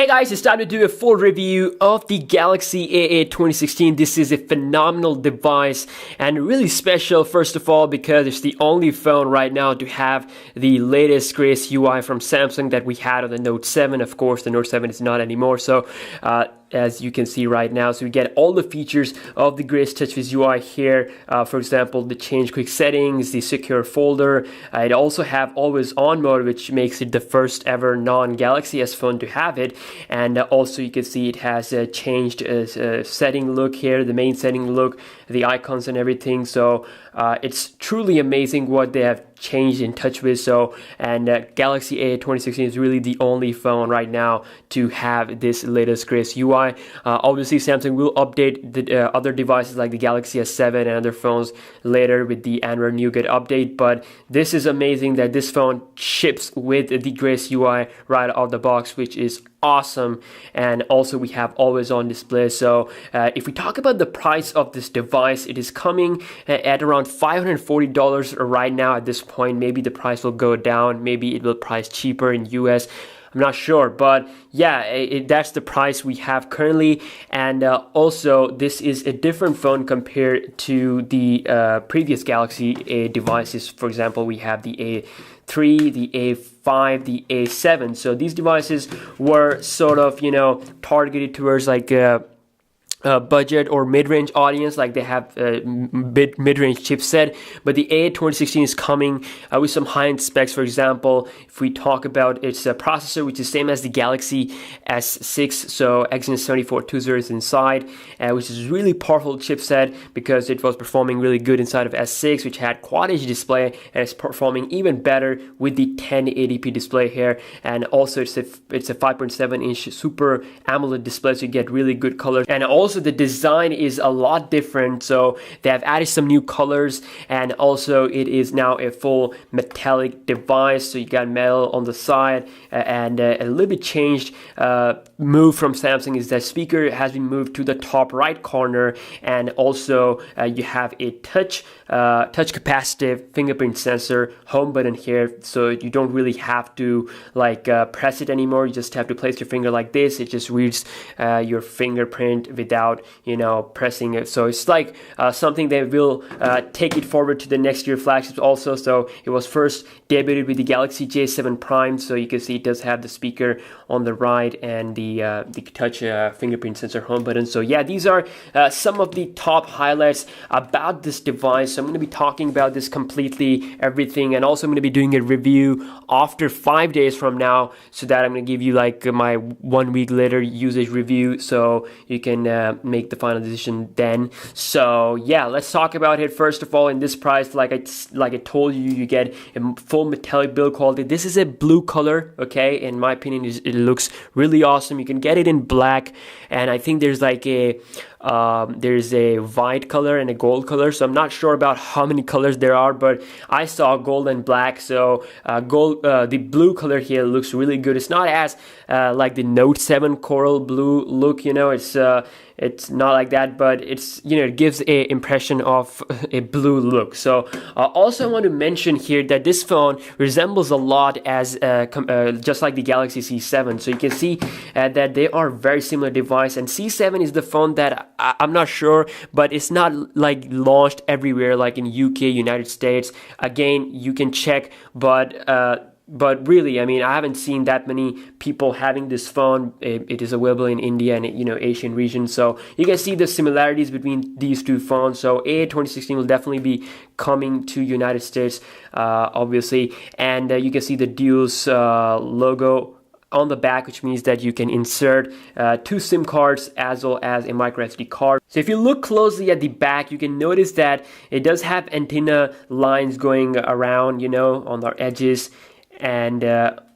Hey guys, it's time to do a full review of the Galaxy A8 2016. This is a phenomenal device and really special, first of all, because it's the only phone right now to have the latest Grace UI from Samsung that we had on the Note 7. Of course, the Note 7 is not anymore, so as you can see right now, so we get all the features of the Grace TouchWiz UI here. For example, the change quick settings, the secure folder. It also have always on mode, which makes it the first ever non-Galaxy S phone to have it. And also you can see it has a changed setting look here, the main setting look, the icons and everything. So it's truly amazing what they have changed in TouchWiz. So Galaxy A8 2016 is really the only phone right now to have this latest Grace UI. Obviously, Samsung will update the other devices like the Galaxy S7 and other phones later with the Android Nougat update. But this is amazing that this phone ships with the Grace UI right out of the box, which is awesome. And also we have always on display. So if we talk about the price of this device, it is coming at around $540 right now at this point. Maybe the price will go down, maybe it will price cheaper in US. I'm not sure, but yeah, that's the price we have currently. And also, this is a different phone compared to the previous Galaxy A devices. For example, we have the A3, the A5, the A7. So these devices were sort of, targeted towards like budget or mid-range audience, like they have mid-range chipset. But the A8 2016 is coming with some high-end specs. For example, if we talk about its processor, which is same as the Galaxy S6, so Exynos 7420 is inside, which is really powerful chipset because it was performing really good inside of S6, which had Quad HD display, and it's performing even better with the 1080p display here. And also it's a 5.7-inch Super AMOLED display, so you get really good colors. And also the design is a lot different, so they have added some new colors, and also it is now a full metallic device, so you got metal on the side. And a little bit changed move from Samsung is that speaker has been moved to the top right corner, and also you have a touch capacitive fingerprint sensor home button here, so you don't really have to like press it anymore. You just have to place your finger like this. It just reads your fingerprint without pressing it. So it's like something that will take it forward to the next year flagships also. So it was first debuted with the Galaxy J7 Prime, so you can see it does have the speaker on the right and the touch fingerprint sensor home button. So yeah, these are some of the top highlights about this device. So I'm going to be talking about this completely, everything, and also I'm going to be doing a review after 5 days from now, so that I'm going to give you like my 1 week later usage review, so you can make the final decision then. So yeah, let's talk about it. First of all, in this price, like I told you, you get a full metallic build quality. This is a blue color, okay? In my opinion, it looks really awesome. You can get it in black, and I think there's like there's a white color and a gold color, so I'm not sure about how many colors there are, but I saw gold and black. So the blue color here looks really good. It's not as like the Note 7 coral blue look, it's not like that, but it's it gives a impression of a blue look. So also I want to mention here that this phone resembles a lot as just like the Galaxy C7. So you can see that they are very similar device, and C7 is the phone that I'm not sure, but it's not like launched everywhere like in UK, United States. Again, you can check, but really, I mean, I haven't seen that many people having this phone. It is available in India and Asian region, so you can see the similarities between these two phones. So A8 2016 will definitely be coming to United States, obviously, and you can see the Dual's logo on the back, which means that you can insert 2 SIM cards as well as a micro SD card. So if you look closely at the back, you can notice that it does have antenna lines going around, on the edges, and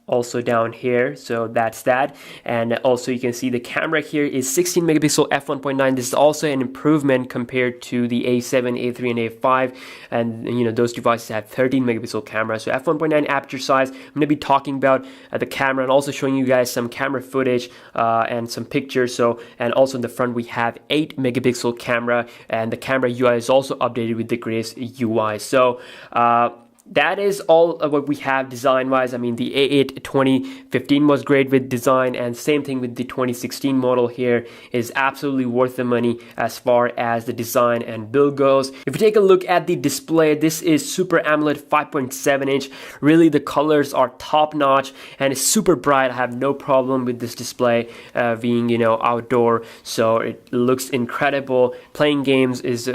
also down here. So that's that. And also you can see the camera here is 16 megapixel f1.9. This is also an improvement compared to the A7, A3, and A5, and those devices have 13 megapixel camera. So f1.9 aperture size. I'm going to be talking about the camera and also showing you guys some camera footage and some pictures. So, and also in the front we have 8 megapixel camera, and the camera UI is also updated with the Grace UI. So that is all of what we have design wise. I mean, the A8 2015 was great with design, and same thing with the 2016 model here is absolutely worth the money as far as the design and build goes. If you take a look at the display, this is Super AMOLED 5.7 inch. Really, the colors are top notch and it's super bright. I have no problem with this display being, you know, outdoor, so it looks incredible. Playing games is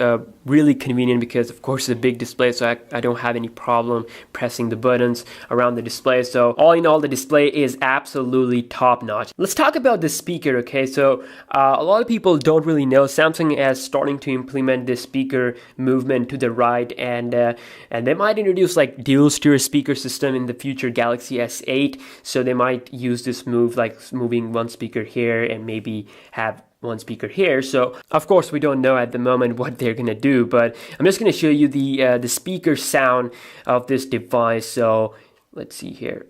really convenient because of course it's a big display, so I don't have any problem pressing the buttons around the display. So all in all, the display is absolutely top notch. Let's talk about the speaker. Okay, so a lot of people don't really know Samsung is starting to implement this speaker movement to the right, and they might introduce like dual stereo speaker system in the future Galaxy S8. So they might use this move, like moving one speaker here and maybe have one speaker here. So of course we don't know at the moment what they're gonna do, but I'm just gonna show you the speaker sound of this device. So let's see here.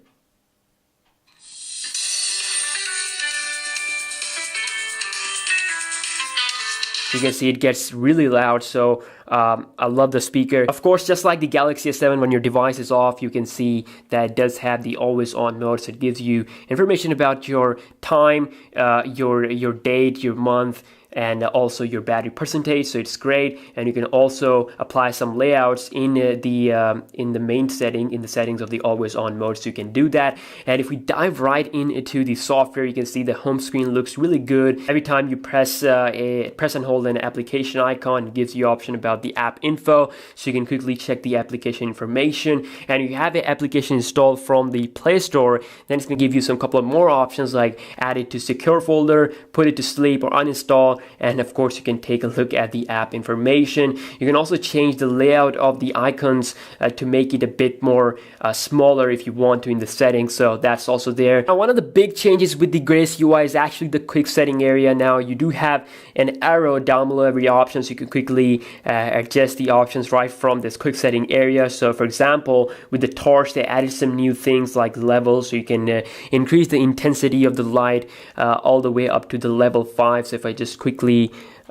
You can see it gets really loud, so I love the speaker. Of course, just like the Galaxy S7, when your device is off, you can see that it does have the always on mode, so it gives you information about your time, your date, your month, and also your battery percentage. So it's great, and you can also apply some layouts in the main setting, in the settings of the always on mode, so you can do that. And if we dive right into the software, you can see the home screen looks really good. Every time you press and hold an application icon, it gives you option about the app info, so you can quickly check the application information. And if you have the application installed from the Play Store, then it's going to give you some couple of more options, like add it to secure folder, put it to sleep, or uninstall. And of course you can take a look at the app information. You can also change the layout of the icons to make it a bit more smaller if you want to in the settings, so that's also there. Now, one of the big changes with the Grace UI is actually the quick setting area. Now you do have an arrow down below every option, so you can quickly adjust the options right from this quick setting area. So for example, with the torch, they added some new things like levels, so you can increase the intensity of the light all the way up to the level 5. So if I just quickly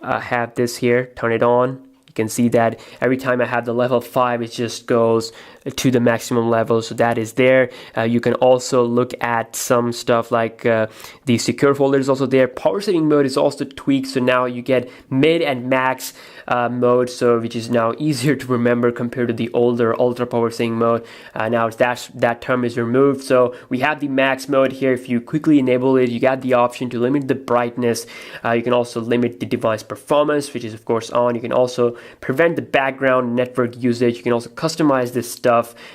have this here, turn it on, you can see that every time I have the level 5, it just goes to the maximum level, so that is there. You can also look at some stuff like the secure folder is also there. Power setting mode is also tweaked, so now you get mid and max mode, so which is now easier to remember compared to the older ultra power setting mode. Now that term is removed, so we have the max mode here. If you quickly enable it, you got the option to limit the brightness. You can also limit the device performance, which is of course on. You can also prevent the background network usage. You can also customize this stuff.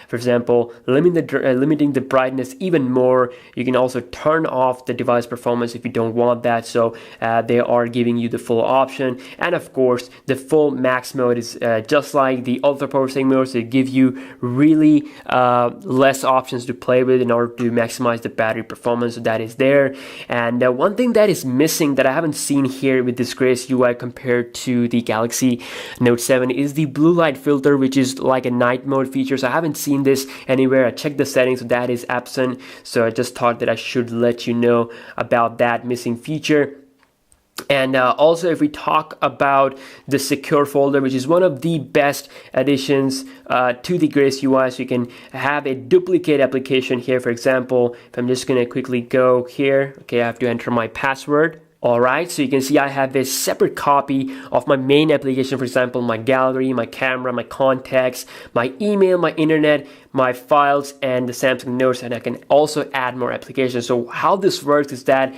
For example, limiting the brightness even more. You can also turn off the device performance if you don't want that. So they are giving you the full option. And of course, the full max mode is just like the ultra power setting mode. So it gives you really less options to play with in order to maximize the battery performance. So that is there. And one thing that is missing that I haven't seen here with this Grace UI compared to the Galaxy Note 7 is the blue light filter, which is like a night mode feature. So I haven't seen this anywhere. I checked the settings, so that is absent. So I just thought that I should let you know about that missing feature. And also, if we talk about the secure folder, which is one of the best additions to the Grace UI, so you can have a duplicate application here. For example, if I'm just going to quickly go here, okay, I have to enter my password. Alright, so you can see I have a separate copy of my main application, for example, my gallery, my camera, my contacts, my email, my internet, my files, and the Samsung Notes, and I can also add more applications. So how this works is that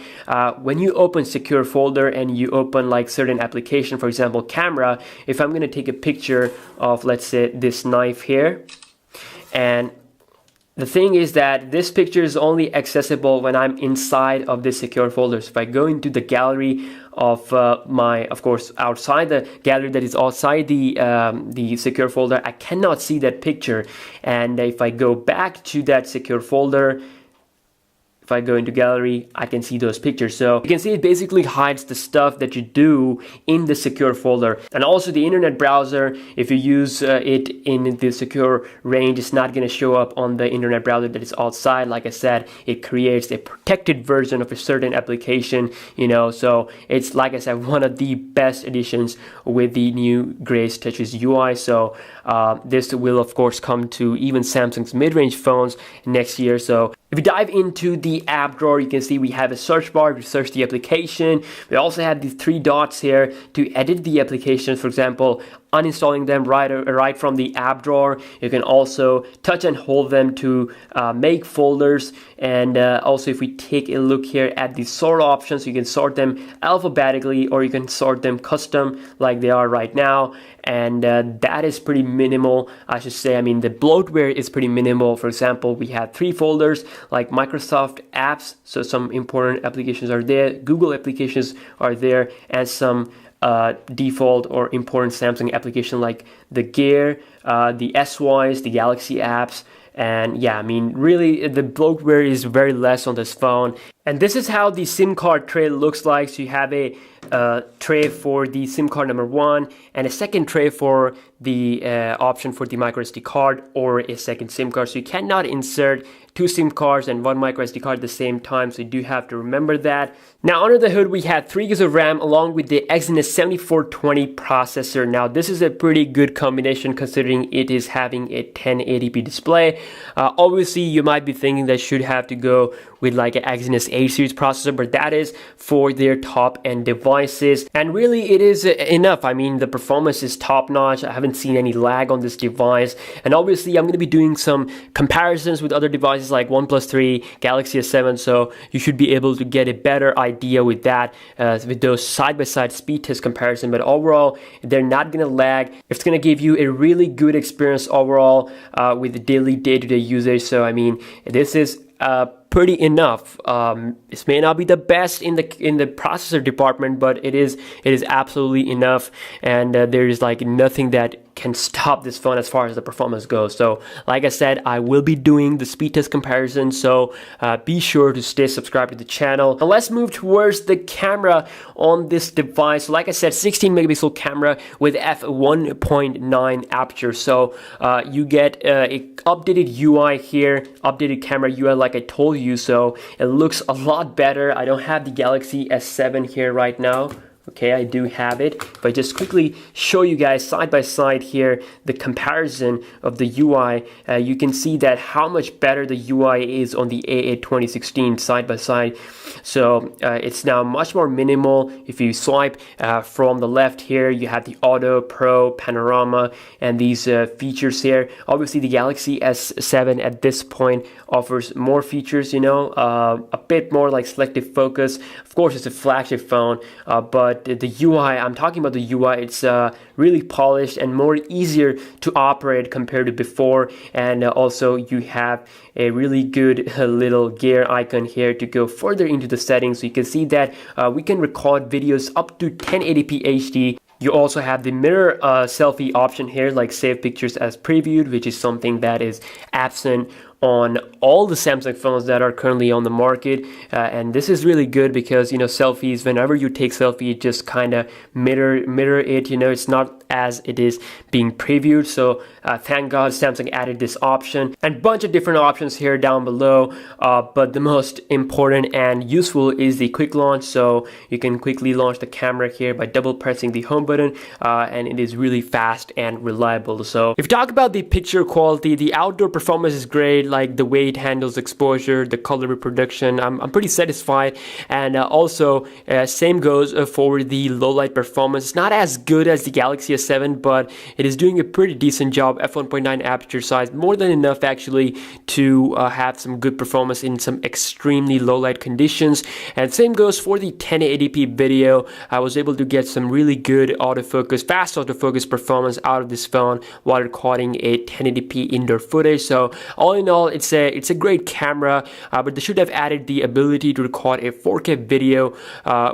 when you open secure folder and you open like certain application, for example, camera, if I'm going to take a picture of, let's say, this knife here, and the thing is that this picture is only accessible when I'm inside of this secure folder. So if I go into the gallery of of course, outside the gallery that is outside the secure folder, I cannot see that picture. And if I go back to that secure folder, if I go into gallery, I can see those pictures. So you can see it basically hides the stuff that you do in the secure folder. And also the internet browser, if you use it in the secure range, it's not going to show up on the internet browser that is outside. Like I said, it creates a protected version of a certain application, you know, so it's, like I said, one of the best additions with the new Grace Touches UI. So this will of course come to even Samsung's mid-range phones next year. So if you dive into the app drawer, you can see we have a search bar to search the application. We also have these three dots here to edit the applications. For example, uninstalling them right from the app drawer. You can also touch and hold them to make folders. And also, if we take a look here at the sort options, you can sort them alphabetically or you can sort them custom like they are right now. And that is pretty minimal, I should say. I mean, the bloatware is pretty minimal. For example, we have three folders like Microsoft apps, so some important applications are there, Google applications are there, and some default or important Samsung application like the Gear, the SYs, the Galaxy apps. And yeah, I mean, really the bloatware is very less on this phone. And this is how the SIM card tray looks like. So you have a tray for the SIM card number 1 and a second tray for the option for the micro SD card or a second SIM card. So you cannot insert two SIM cards and one micro SD card at the same time, so you do have to remember that. Now under the hood we have 3 GB of RAM along with the Exynos 7420 processor. Now this is a pretty good combination considering it is having a 1080p display. Obviously you might be thinking that should have to go with like an Exynos 8 series processor, but that is for their top end devices, and really it is enough. I mean, the performance is top notch. I haven't seen any lag on this device, and obviously I'm going to be doing some comparisons with other devices like OnePlus 3, Galaxy S7, so you should be able to get a better idea with that, with those side-by-side speed test comparison. But overall, they're not going to lag. It's going to give you a really good experience overall with the daily day-to-day usage. So I mean, this is pretty enough. This may not be the best in the processor department, but it is absolutely enough, and there is like nothing that can stop this phone as far as the performance goes. So like I said, I will be doing the speed test comparison, so be sure to stay subscribed to the channel. Now let's move towards the camera on this device. So like I said, 16 megapixel camera with f1.9 aperture. So you get a updated UI here, updated camera UI like I told you, so it looks a lot better. I don't have the Galaxy S7 here right now. Okay, I do have it. If I just quickly show you guys side by side here the comparison of the UI, you can see that how much better the UI is on the A8 2016 side by side. So it's now much more minimal. If you swipe from the left here, you have the Auto, Pro, Panorama, and these features here. Obviously, the Galaxy S7 at this point offers more features, you know, a bit more like selective focus. Of course, it's a flagship phone, but the UI, I'm talking about the UI, it's really polished and more easier to operate compared to before. And also you have a really good little gear icon here to go further into the settings. So you can see that we can record videos up to 1080p HD. You also have the mirror selfie option here, like save pictures as previewed, which is something that is absent on all the Samsung phones that are currently on the market, and this is really good because, you know, selfies, whenever you take selfie, it just kind of mirror it, you know, it's not as it is being previewed. So thank God Samsung added this option, and bunch of different options here down below, but the most important and useful is the quick launch. So you can quickly launch the camera here by double pressing the home button, and it is really fast and reliable. So if you talk about the picture quality, the outdoor performance is great, like the way it handles exposure, the color reproduction. I'm pretty satisfied, and also same goes for the low light performance. It's not as good as the Galaxy S7, but it is doing a pretty decent job. f1.9 aperture size, more than enough actually to have some good performance in some extremely low light conditions. And same goes for the 1080p video. I was able to get some really good autofocus, fast autofocus performance out of this phone while recording a 1080p indoor footage. So all in all, it's a great camera, but they should have added the ability to record a 4K video,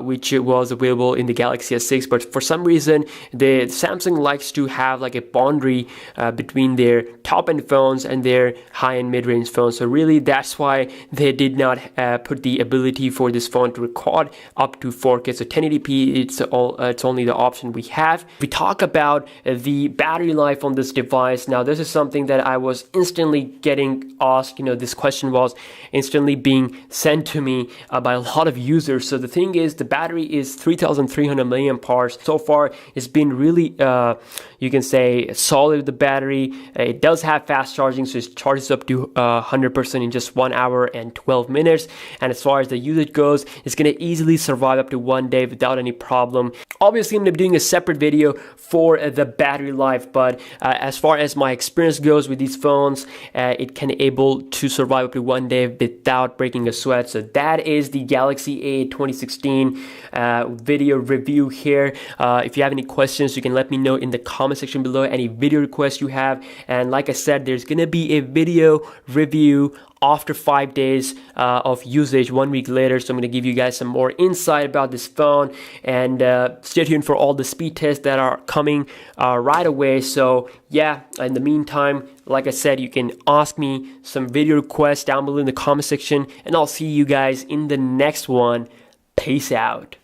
which was available in the Galaxy S6, but for some reason the Samsung Samsung likes to have like a boundary between their top-end phones and their high-end mid-range phones. So really that's why they did not put the ability for this phone to record up to 4K. So 1080p, it's only the option we have. We talk about the battery life on this device. Now this is something that I was instantly getting asked. This question was instantly being sent to me by a lot of users. So the thing is, the battery is 3,300 milliamp hours. So far it's been really you can say solid with the battery. It does have fast charging, so it charges up to 100% in just 1 hour and 12 minutes. And as far as the usage goes, it's going to easily survive up to 1 day without any problem. Obviously I'm going to be doing a separate video for the battery life, but as far as my experience goes with these phones, it can able to survive up to 1 day without breaking a sweat. So that is the Galaxy A8 2016 video review here. If you have any questions, you can let me know in the comment section below, any video requests you have. And like I said, there's gonna be a video review after 5 days of usage, 1 week later. So I'm going to give you guys some more insight about this phone, and stay tuned for all the speed tests that are coming right away. So yeah, in the meantime, like I said, you can ask me some video requests down below in the comment section, and I'll see you guys in the next one. Peace out.